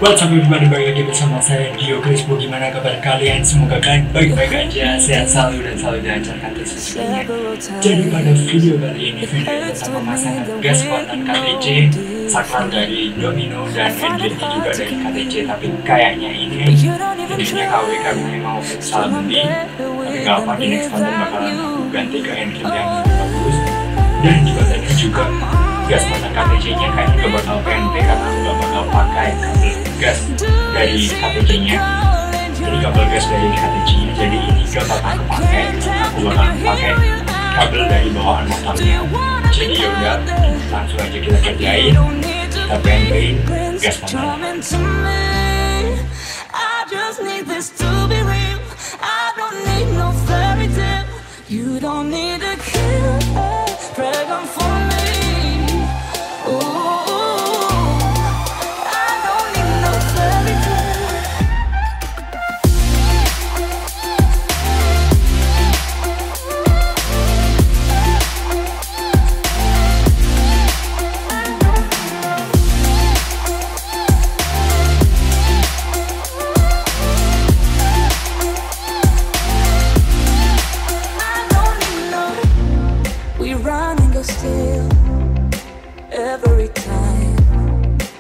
What's up everybody, balik lagi bersama saya Dio Crispo. Gimana kabar kalian? Semoga kalian baik-baik aja, sehat selalu dan selalu dilancarkan terus semuanya. Jadi pada video kali ini, video tentang pemasangan gas Spontan KTC, saklar dari Domino dan handle juga dari KTC. Tapi kayaknya ini videonya KW karena memang salah beli. Tapi gak apa, di next konten bakalan aku ganti ke handle yang bagus. Dan di kontennya juga gas Spontan KTC nya kayaknya gak bakal PNP karena aku gak bakal pakai kabel gas dari KTC nya. Jadi kabel gas dari KTC nya, jadi ini gak bakal kepake. Aku bakal pakai kabel dari bawaan motornya. Jadi yaudah, langsung aja kita kerjain, kita PNP-in gas Spontan. You don't need a killer, pregnant for me. Still, every time,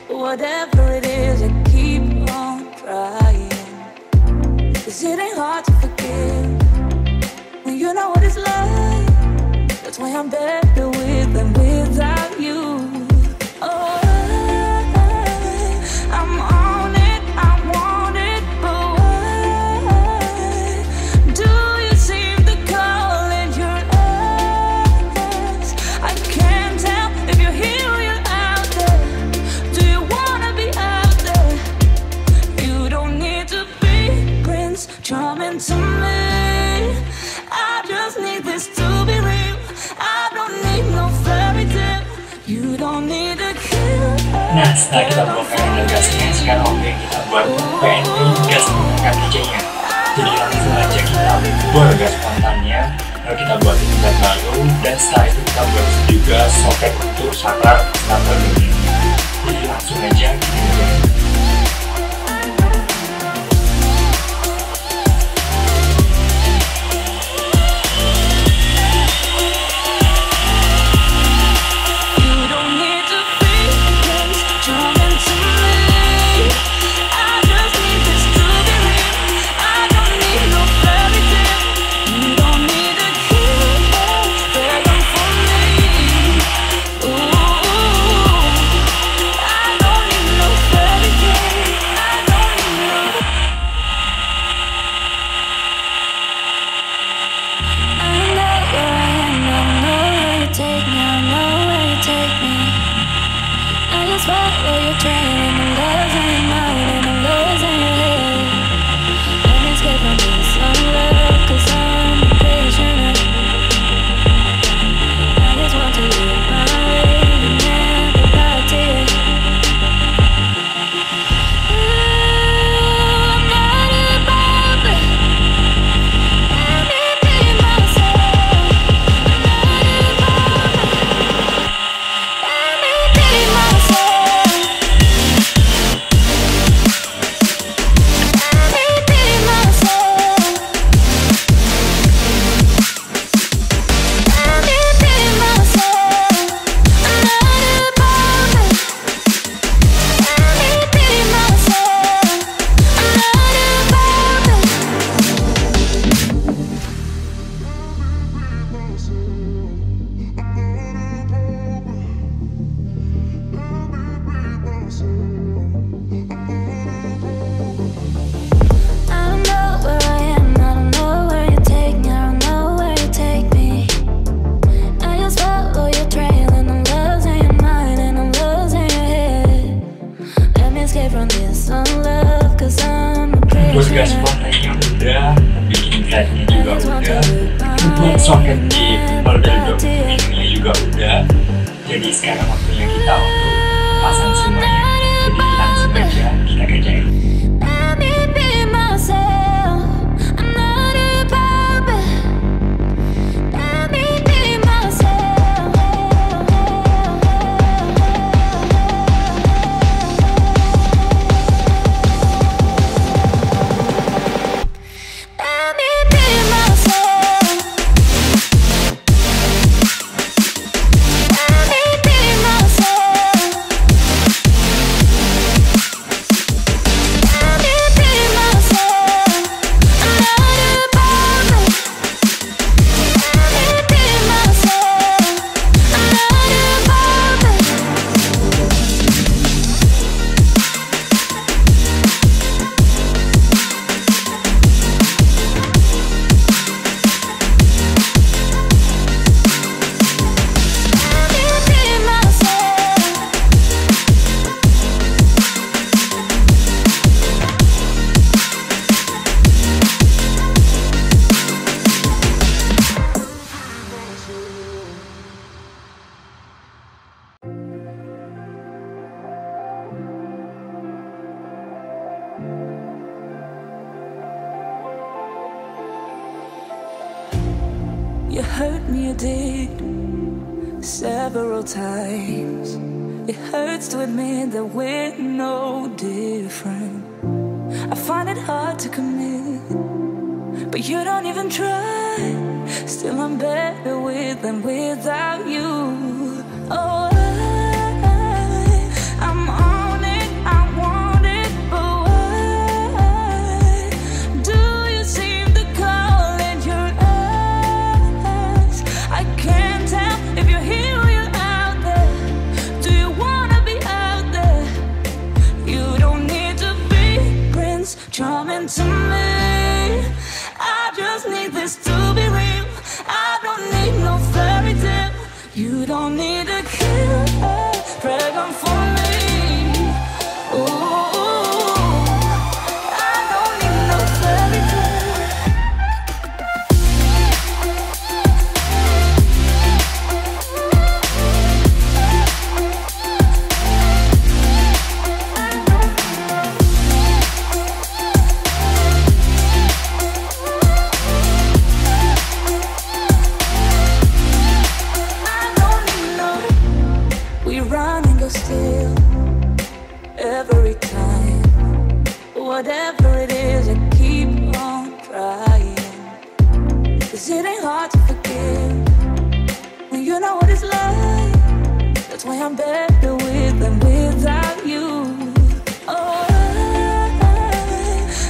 whatever it is, I keep on trying. 'Cause it ain't hard to forgive when you know what it's like. That's why I'm better with than without you. Oh, I'm on it, I want it, but why do you seem to call in your eyes? I can't tell if you're here or you're out there. Do you wanna be out there? You don't need to be Prince Charming to me. I just need this to be real. I don't need no fairy tale. You don't need a killer. Nah, setelah kita bongkar handle gasnya, sekarang oke kita buat PNP gas KTC nya. Jadi langsung aja kita bor gas Spontannya, lalu kita buat tempat baru, dan setelah itu kita buat juga soket untuk saklar Domino. Jadi langsung aja kita kerjain. Buat gas Spontannya udah, bikin headnya juga udah, buat soket di kabel dari Domino juga udah. Jadi sekarang waktunya kita untuk pasang semuanya. Jadi langsung aja kita kerjain. You hurt me, you did, several times. It hurts to admit that we're no different. I find it hard to commit, but you don't even try. Still I'm better with than without you. Oh, I'm on it, I want it, but why do you seem to call in your eyes? I can't tell if you're here or you're out there. Do you wanna be out there? You don't need to be Prince Charming to me. I just need this to be real. I don't need no fairy tale. You don't need a killer pregnant for me. Ooh, I don't need no fairy tale. Still, every time, whatever it is, I keep on trying. 'Cause it ain't hard to forgive when you know what it's like. That's why I'm better with than without you. Oh,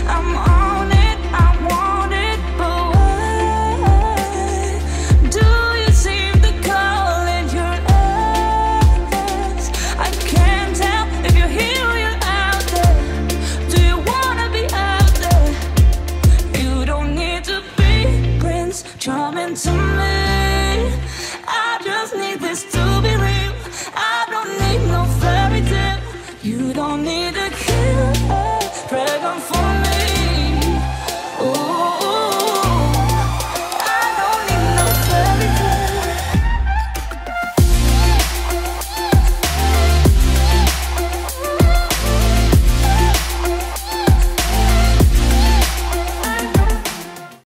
I'm on it, I want it, but why do you seem to call in your eyes? I can't tell if you're here or you're out there. Do you wanna be out there? You don't need to be Prince Charming to me.